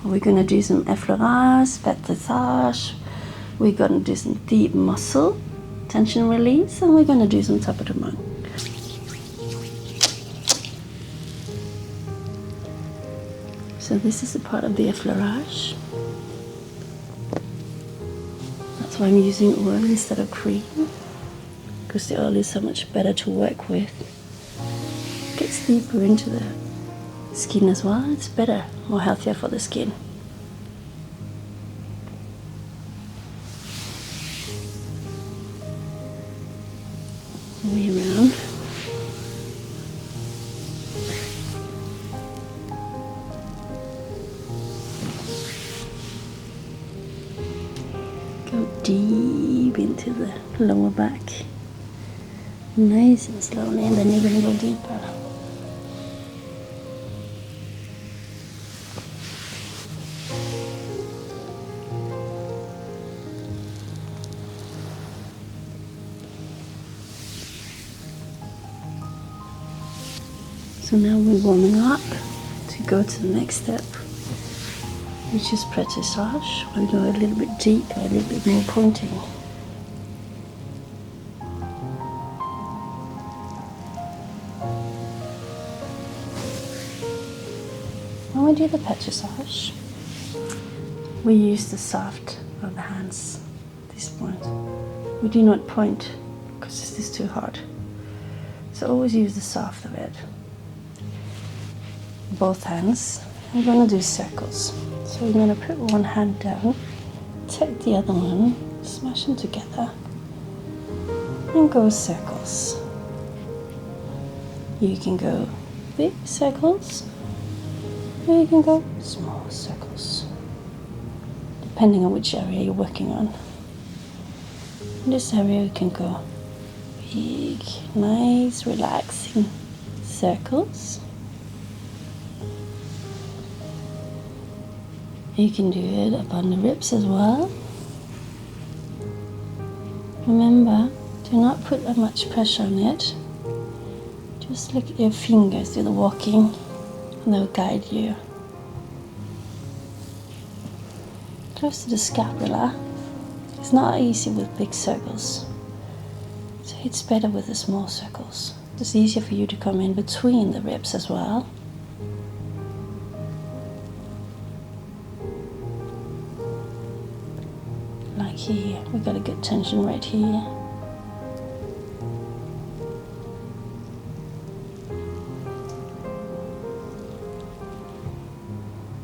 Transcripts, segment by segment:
We're going to do some Efflurage, Petrissage. We're going to do some deep muscle tension release, and we're going to do some Tapotement. So this is a part of the Efflurage. That's why I'm using oil instead of cream, because the oil is so much better to work with. It gets deeper into the skin as well. It's better, more healthier for the skin. Way around. Go deep into the lower back, nice and slowly, and then you're going to go deeper. So now we're warming up to go to the next step, which is Petrissage. We'll go a little bit deeper, a little bit more pointing. When we do the Petrissage, we use the soft of the hands at this point. We do not point because this is too hard. So always use the soft of it. Both hands. I'm going to do circles. So we're going to put one hand down, take the other one, smash them together, and go circles. You can go big circles, or you can go small circles, depending on which area you're working on. In this area, you can go big, nice, relaxing circles. You can do it up on the ribs as well. Remember, do not put that much pressure on it. Just look at your fingers, do the walking, and they'll guide you. Close to the scapula. It's not easy with big circles, so it's better with the small circles. It's easier for you to come in between the ribs as well. Like here, we've got a good tension right here.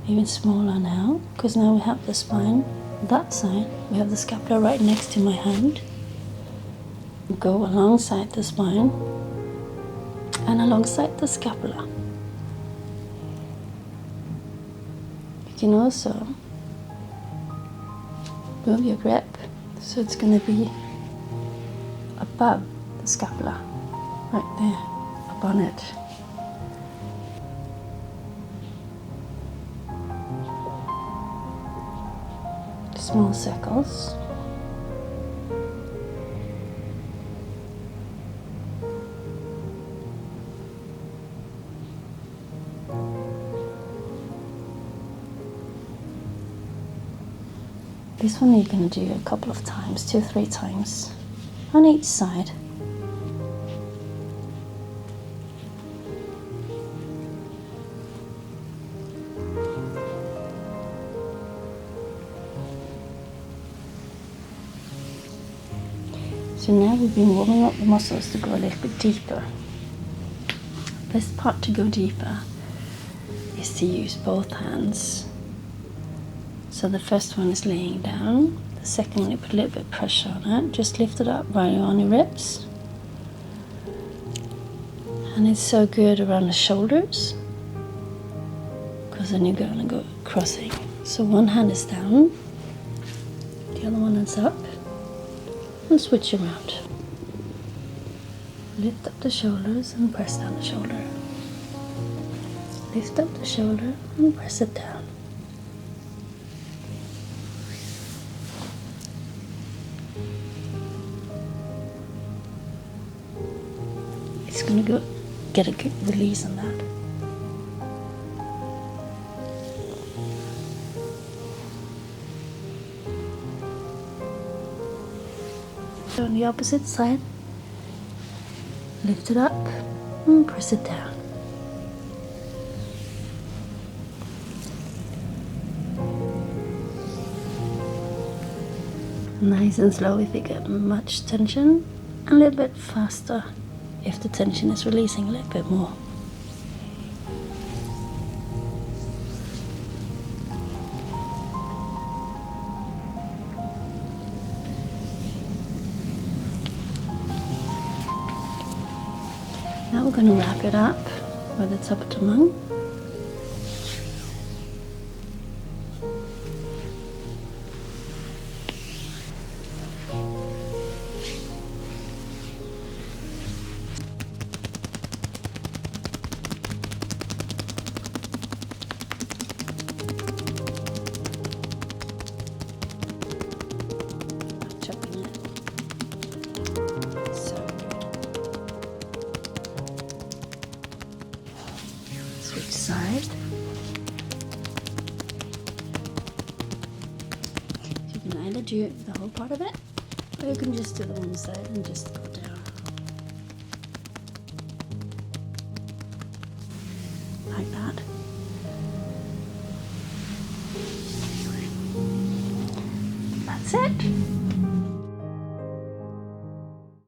Even smaller now, because now we have the spine. That side, we have the scapula right next to my hand. Go alongside the spine and alongside the scapula. You can also move your grip so it's going to be above the scapula, right there, up on it. Small circles. This one you're going to do a couple of times, 2-3 times on each side. So now we've been warming up the muscles to go a little bit deeper. Best part to go deeper is to use both hands. So the first one is laying down, the second one you put a little bit of pressure on it, just lift it up right on your ribs. And it's so good around the shoulders, because then you're going to go crossing. So one hand is down, the other one is up. And switch around. Lift up the shoulders and press down the shoulder. Lift up the shoulder and press it down. It's going to get a good release on that. On the opposite side, lift it up and press it down. Nice and slow if you get much tension, a little bit faster if the tension is releasing a little bit more. Now we're going to wrap it up with the Tapotement. Switch side. You can either do the whole part of it, or you can just do the one side and just go down. Like that. That's it.